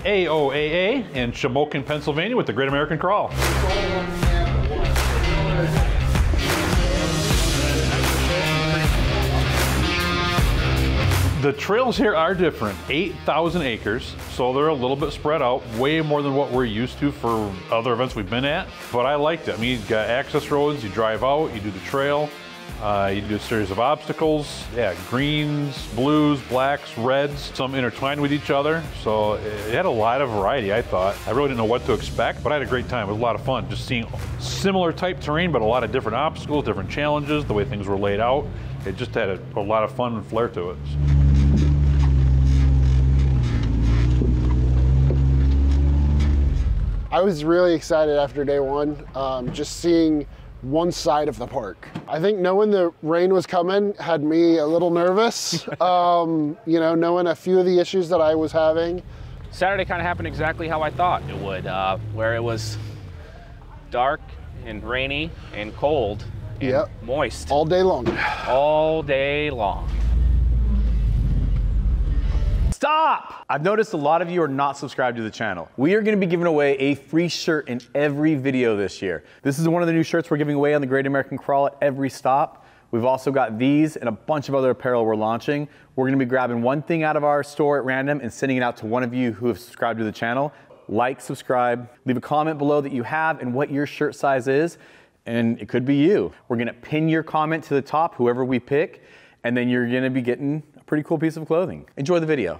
AOAA in Shamokin, Pennsylvania with the Great American Crawl. The trails here are different, 8,000 acres, so they're a little bit spread out, way more than what we're used to for other events we've been at, but I liked it. I mean, you got access roads, you drive out, you do the trail, you do a series of obstacles, yeah, greens, blues, blacks, reds, some intertwined with each other, so it had a lot of variety, I thought. I really didn't know what to expect, but I had a great time. It was a lot of fun, just seeing similar type terrain, but a lot of different obstacles, different challenges, the way things were laid out. It just had a lot of fun and flair to it. I was really excited after day one, just seeing one side of the park. I think knowing the rain was coming had me a little nervous, you know, knowing a few of the issues that I was having. Saturday kind of happened exactly how I thought it would, where it was dark and rainy and cold and moist. All day long. All day long. Stop! I've noticed a lot of you are not subscribed to the channel. We are gonna be giving away a free shirt in every video this year. This is one of the new shirts we're giving away on the Great American Crawl at every stop. We've also got these and a bunch of other apparel we're launching. We're gonna be grabbing one thing out of our store at random and sending it out to one of you who have subscribed to the channel. Like, subscribe, leave a comment below that you have and what your shirt size is, and it could be you. We're gonna pin your comment to the top, whoever we pick, and then you're gonna be getting a pretty cool piece of clothing. Enjoy the video.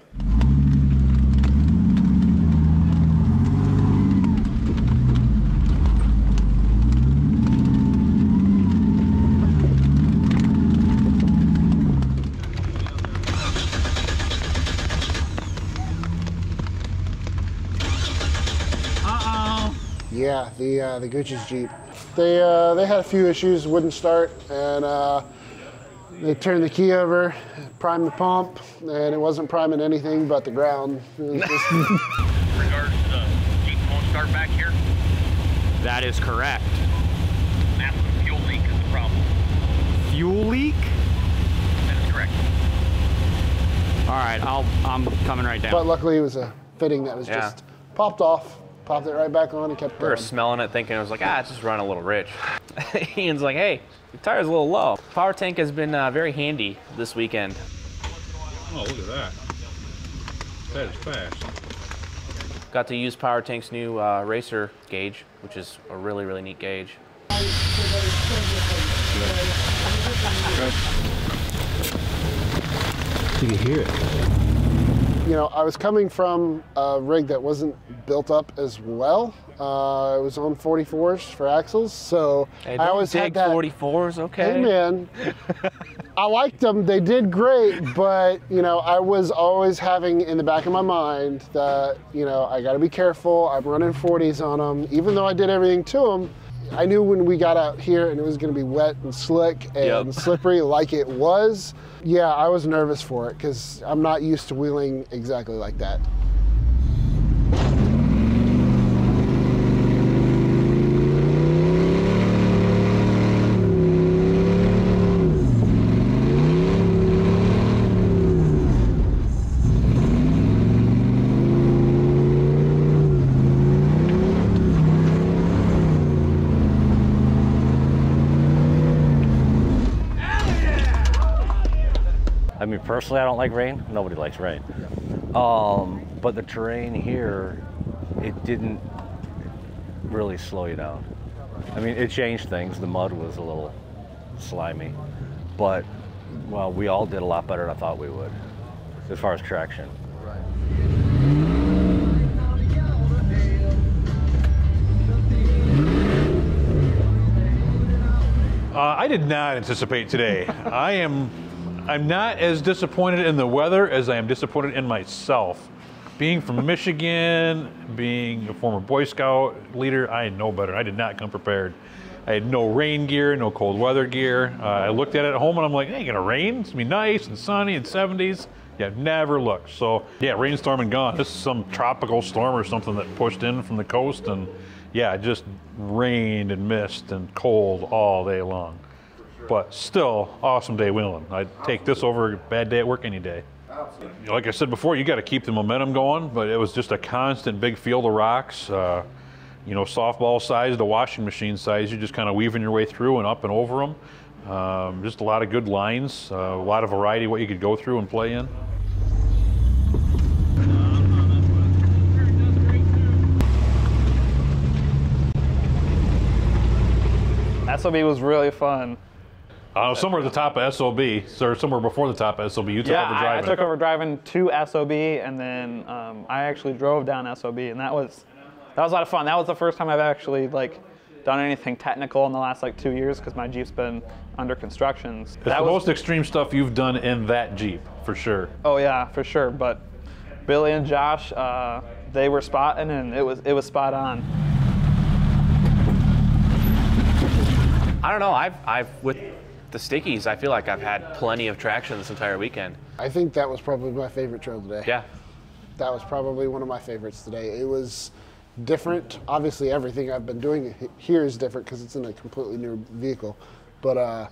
Yeah, the Gucci's Jeep. They had a few issues, wouldn't start, and they turned the key over, primed the pump, and it wasn't priming anything but the ground. It was just... In regards to the Jeep won't start back here? That is correct. Massive fuel leak is the problem. Fuel leak? That is correct. All right, I'm coming right down. But luckily it was a fitting that was just popped off, popped it right back on and kept going. We were smelling it thinking, it was like, it's just running a little rich. Ian's like, hey, your tire's a little low. Power tank has been very handy this weekend. Oh, look at that. That is fast. Got to use Power Tank's new racer gauge, which is a really, really neat gauge. You can hear it. You know, I was coming from a rig that wasn't built up as well. It was on 44s for axles, so hey, I always had that. 44s, okay. Hey man, I liked them. They did great, but you know, I was always having in the back of my mind that you know I got to be careful. I'm running 40s on them, even though I did everything to them. I knew when we got out here and it was going to be wet and slick and slippery like it was. Yeah, I was nervous for it because I'm not used to wheeling exactly like that. I mean, personally, I don't like rain. Nobody likes rain. But the terrain here, it didn't really slow you down. I mean, it changed things. The mud was a little slimy. But, well, we all did a lot better than I thought we would, as far as traction. I did not anticipate today. I'm not as disappointed in the weather as I am disappointed in myself. Being from Michigan, being a former Boy Scout leader, I know better. I did not come prepared. I had no rain gear, no cold weather gear. I looked at it at home and I'm like, hey, it's gonna rain? It's gonna be nice and sunny and 70s. Yeah, never looked. So yeah, rainstorm and gone. This is some tropical storm or something that pushed in from the coast, and yeah, it just rained and mist and cold all day long. But still, awesome day wheeling. I'd take this over a bad day at work any day. Like I said before, you got to keep the momentum going, but it was just a constant big field of rocks. You know, softball size to washing machine size. You're just kind of weaving your way through and up and over them. Just a lot of good lines, a lot of variety what you could go through and play in. SOB was really fun. Somewhere at the top of SOB, or somewhere before the top of SOB, you took over driving. I took over driving to SOB, and then I actually drove down SOB, and that was a lot of fun. That was the first time I've actually done anything technical in the last 2 years, because my Jeep's been under construction. It's the most extreme stuff you've done in that Jeep, for sure. Oh yeah, for sure. But Billy and Josh, they were spotting, and it was spot on. I don't know. I've with the stickies, I feel like I've had plenty of traction this entire weekend. I think that was probably my favorite trail today. Yeah. That was probably one of my favorites today. It was different. Obviously, everything I've been doing here is different because it's in a completely new vehicle. But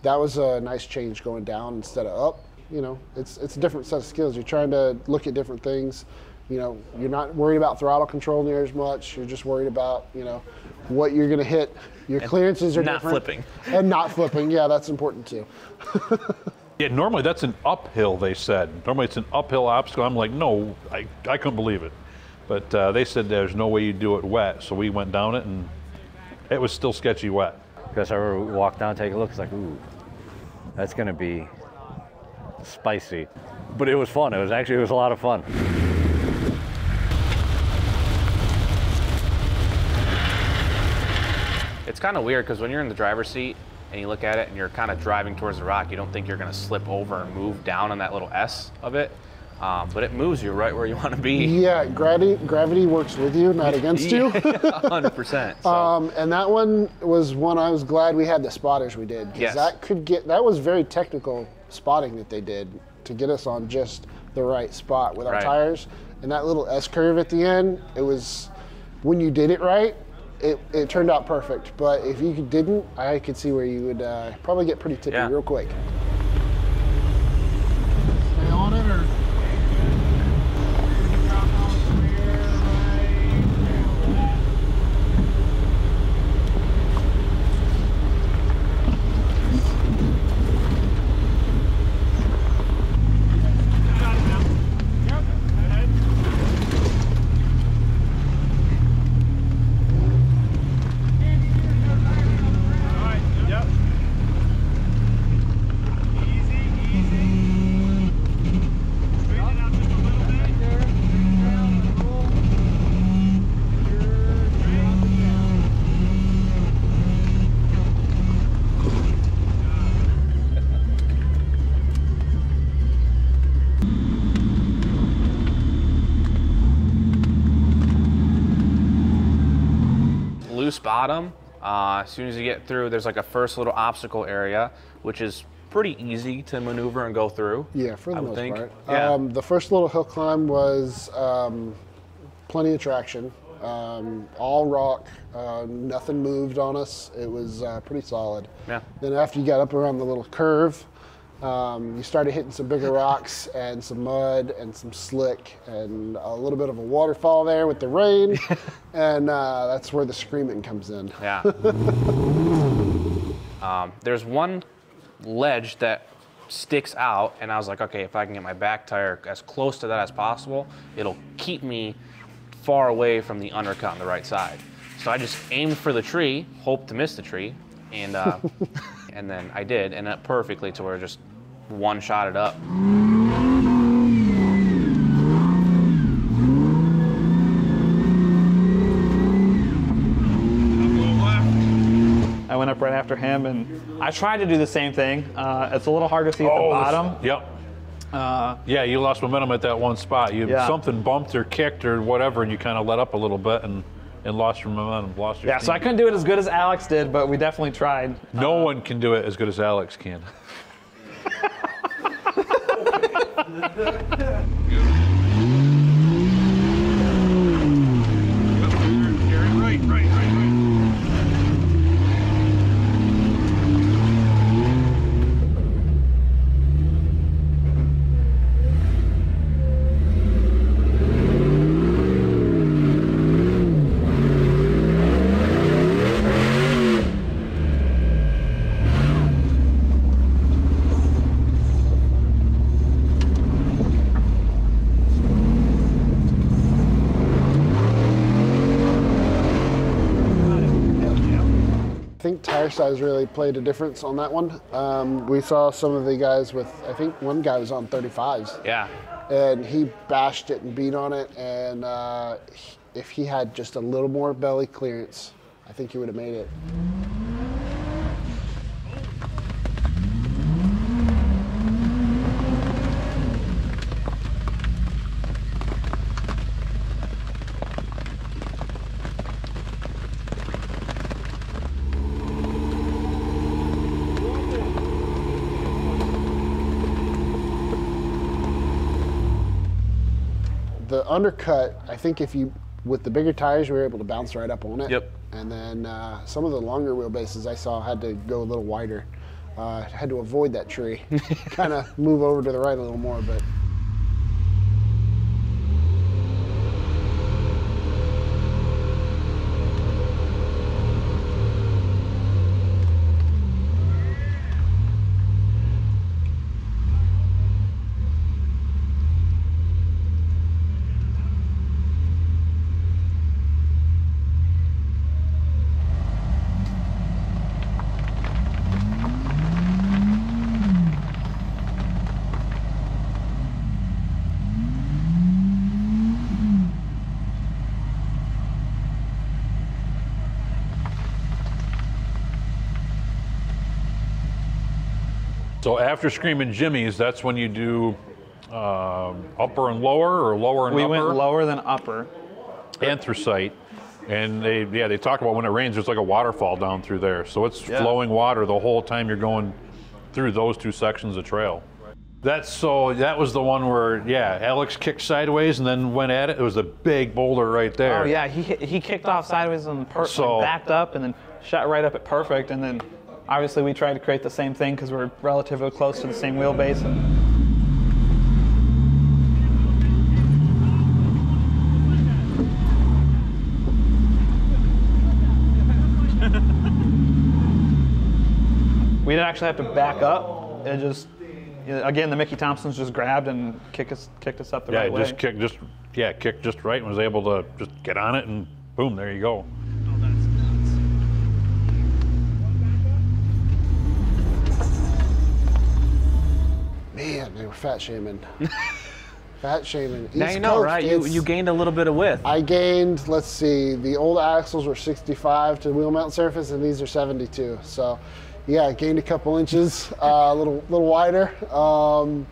that was a nice change going down instead of up. You know, it's a different set of skills. You're trying to look at different things. You know, you're not worried about throttle control near as much. You're just worried about, you know, what you're going to hit. Your clearances are different. Not flipping. And not flipping. Yeah, that's important too. Yeah, normally that's an uphill, they said. Normally it's an uphill obstacle. I'm like, no, I couldn't believe it. But they said there's no way you do it wet. So we went down it, and it was still sketchy wet. Because I walked down, take a look, it's like, ooh, that's going to be spicy. But it was fun. It was a lot of fun. It's kind of weird because when you're in the driver's seat and you look at it and you're kind of driving towards the rock, you don't think you're going to slip over and move down on that little S of it. But it moves you right where you want to be. Yeah, gravity works with you, not against you. 100%. So. And that one was one I was glad we had the spotters we did. Yes. That was very technical spotting that they did to get us on just the right spot with our tires. And that little S curve at the end, it was, when you did it right, it turned out perfect. But if you didn't, I could see where you would probably get pretty tippy real quick. Stay on it, or? Bottom. As soon as you get through, there's a first little obstacle area, which is pretty easy to maneuver and go through. Yeah, for the most part. Yeah. The first little hill climb was plenty of traction, all rock, nothing moved on us. It was pretty solid. Yeah. Then after you got up around the little curve, you started hitting some bigger rocks and some mud and some slick and a little bit of a waterfall there with the rain. And that's where the screaming comes in. Yeah. There's one ledge that sticks out, and I was like, okay, if I can get my back tire as close to that as possible, it'll keep me far away from the undercut on the right side. So I just aimed for the tree, hoped to miss the tree, and and then I did, and that perfectly to where just one-shot it up. I went up right after him, and I tried to do the same thing. It's a little hard to see at the bottom. Yep. Yeah, you lost momentum at that one spot. Something bumped or kicked or whatever, and you kind of let up a little bit and lost your momentum, lost your steam. So I couldn't do it as good as Alex did, but we definitely tried. No one can do it as good as Alex can. think tire size really played a difference on that one. We saw some of the guys with, I think one guy was on 35s. Yeah. And he bashed it and beat on it. And if he had just a little more belly clearance, I think he would have made it. The undercut, I think if you, with the bigger tires, you were able to bounce right up on it. Yep. And then some of the longer wheelbases I saw had to go a little wider. Had to avoid that tree, kind of move over to the right a little more, but. So after Screamin Jimmy's, that's when you do upper and lower, or lower and We upper? went lower than upper. Anthracite. And they talk about when it rains, there's like a waterfall down through there. So it's flowing water the whole time you're going through those two sections of trail. That was the one where, Alex kicked sideways and then went at it. It was a big boulder right there. Oh yeah, he kicked off sideways and backed up and then shot right up at perfect, and then obviously we tried to create the same thing because we're relatively close to the same wheelbase. We didn't actually have to back up. It just, again, the Mickey Thompsons just grabbed and kicked us up the right way. Kicked just right and was able to just get on it and boom, there you go. Man, they were fat shaming. Fat shaming. Now you know, right? You gained a little bit of width. I gained, let's see, the old axles were 65 to wheel mount surface, and these are 72. So, yeah, I gained a couple inches, a little wider. Some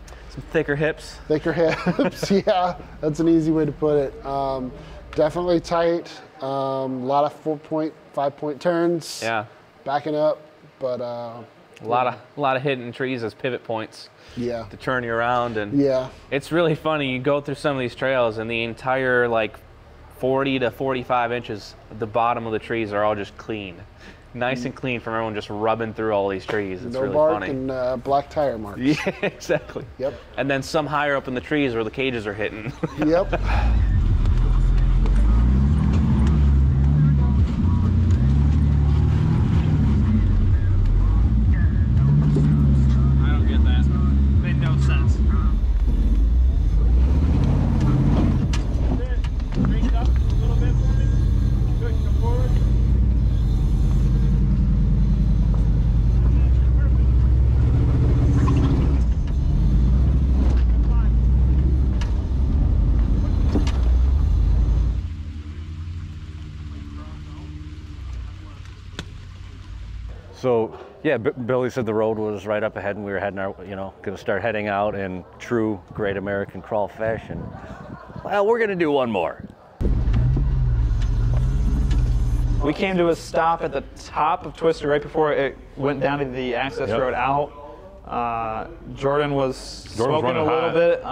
thicker hips. Thicker hips, yeah. That's an easy way to put it. Definitely tight. A lot of 4-point, 5-point turns. Yeah. Backing up, but a lot of hitting trees as pivot points. Yeah. To turn you around, and yeah. It's really funny. You go through some of these trails, and the entire 40 to 45 inches at the bottom of the trees are all just clean, nice and clean from everyone just rubbing through all these trees. It's no really bark funny. And black tire marks. Yeah, exactly. Yep. And then some higher up in the trees where the cages are hitting. Yep. So, yeah, Billy said the road was right up ahead and we were heading our, going to start heading out in true Great American Crawl fashion. Well, we're going to do one more. We came to a stop at the top of Twister right before it went down to the access road out. Jordan was smoking a little bit,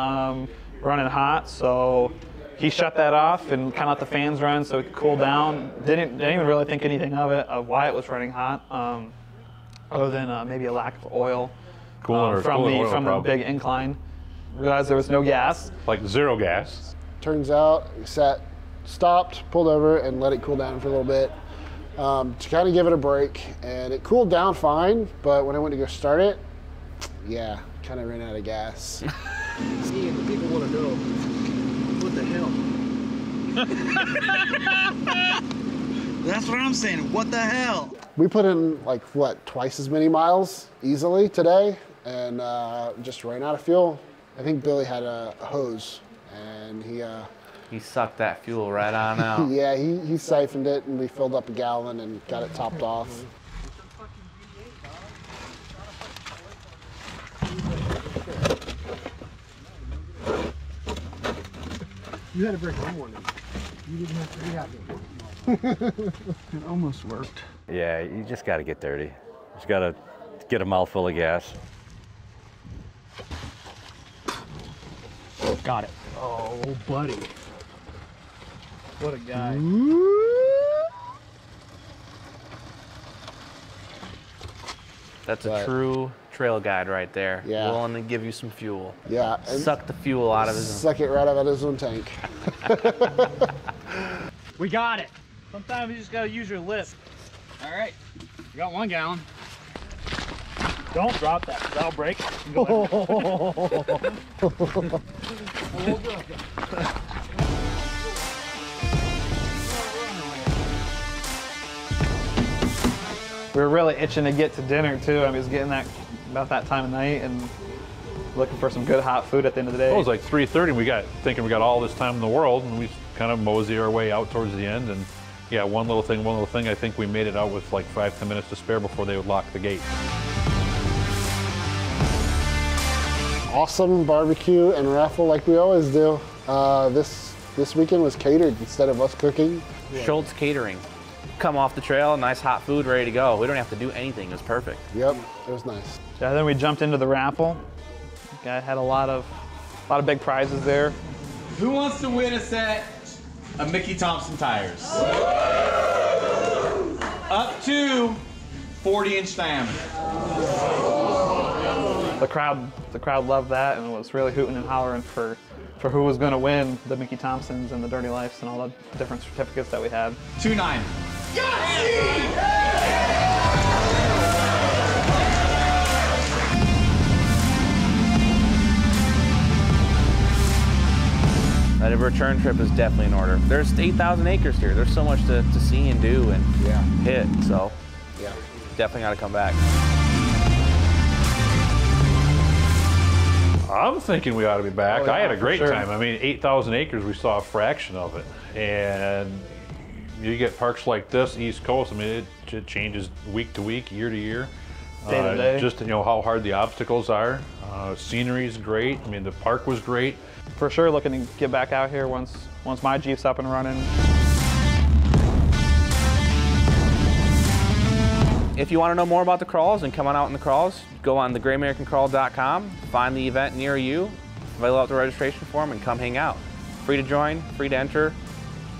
running hot, so he shut that off and kind of let the fans run so it could cool down. Didn't even really think anything of it, of why it was running hot, other than maybe a lack of oil from the big incline. Realized there was no gas. Like zero gas. Turns out, stopped, pulled over, and let it cool down for a little bit to kind of give it a break. And it cooled down fine, but when I went to go start it, yeah, kind of ran out of gas. See, the people want to know, what the hell? That's what I'm saying. What the hell? We put in like, what, twice as many miles easily today and just ran out of fuel. I think Billy had a hose and He sucked that fuel right on out. yeah, he siphoned it and we filled up a gallon and got it topped off. You had to break one warning. You didn't have to rehab it. It almost worked. Yeah, you just got to get dirty. Just got to get a mouthful of gas. Got it. Oh, buddy. What a guy. That's a true trail guide right there. Yeah. Willing to give you some fuel. Yeah. Suck the fuel out of his. Suck it right out of his own tank. We got it. Sometimes you just gotta use your lip. All right, you got 1 gallon. Don't drop that, 'cause that'll break. We were really itching to get to dinner too. I mean, it was getting about that time of night and looking for some good hot food at the end of the day. It was like 3:30 and we got all this time in the world and we kind of mosey our way out towards the end and yeah, one little thing. I think we made it out with like 5-10 minutes to spare before they would lock the gate. Awesome barbecue and raffle like we always do. This weekend was catered instead of us cooking. Schultz Catering. Come off the trail, nice hot food ready to go. We don't have to do anything. It was perfect. Yep, it was nice. Yeah, then we jumped into the raffle. Guy had a lot of big prizes there. Who wants to win a set of Mickey Thompson tires? Up to 40-inch diameter. The crowd loved that and was really hooting and hollering for who was going to win the Mickey Thompsons and the Dirty Lifes and all the different certificates that we had. 2.9. That return trip is definitely in order. There's 8,000 acres here. There's so much to see and do and hit. So yeah, definitely got to come back. I'm thinking we ought to be back. Oh, yeah, I had a great sure. time. I mean, 8,000 acres, we saw a fraction of it. And you get parks like this, East Coast, I mean, it changes week to week, year to year. Day to day. Just, how hard the obstacles are. Scenery is great. I mean, the park was great. For sure looking to get back out here once my Jeep's up and running. If you want to know more about the crawls and coming out in the crawls, go on thegreatamericancrawl.com, find the event near you, fill out the registration form, and come hang out. Free to join, free to enter.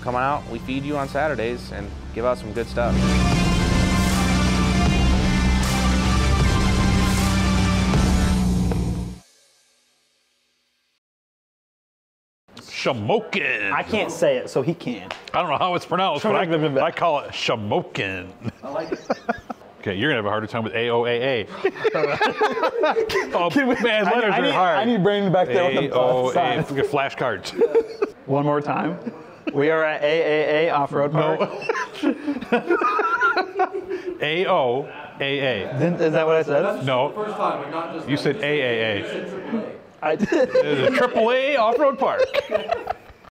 Come on out. We feed you on Saturdays and give out some good stuff. Shamokin. I can't say it, so he can. I don't know how it's pronounced, but I call it Shamokin. I like it. Okay, you're gonna have a harder time with AOAA. Oh man, letters are hard. I need Brandon back there with the AOAA, flashcards. One more time. We are at AAA Off-Road Park. AOAA. Is that what I said? No. First time, but not just You said AAA. I did. It is a AAA Off-Road Park.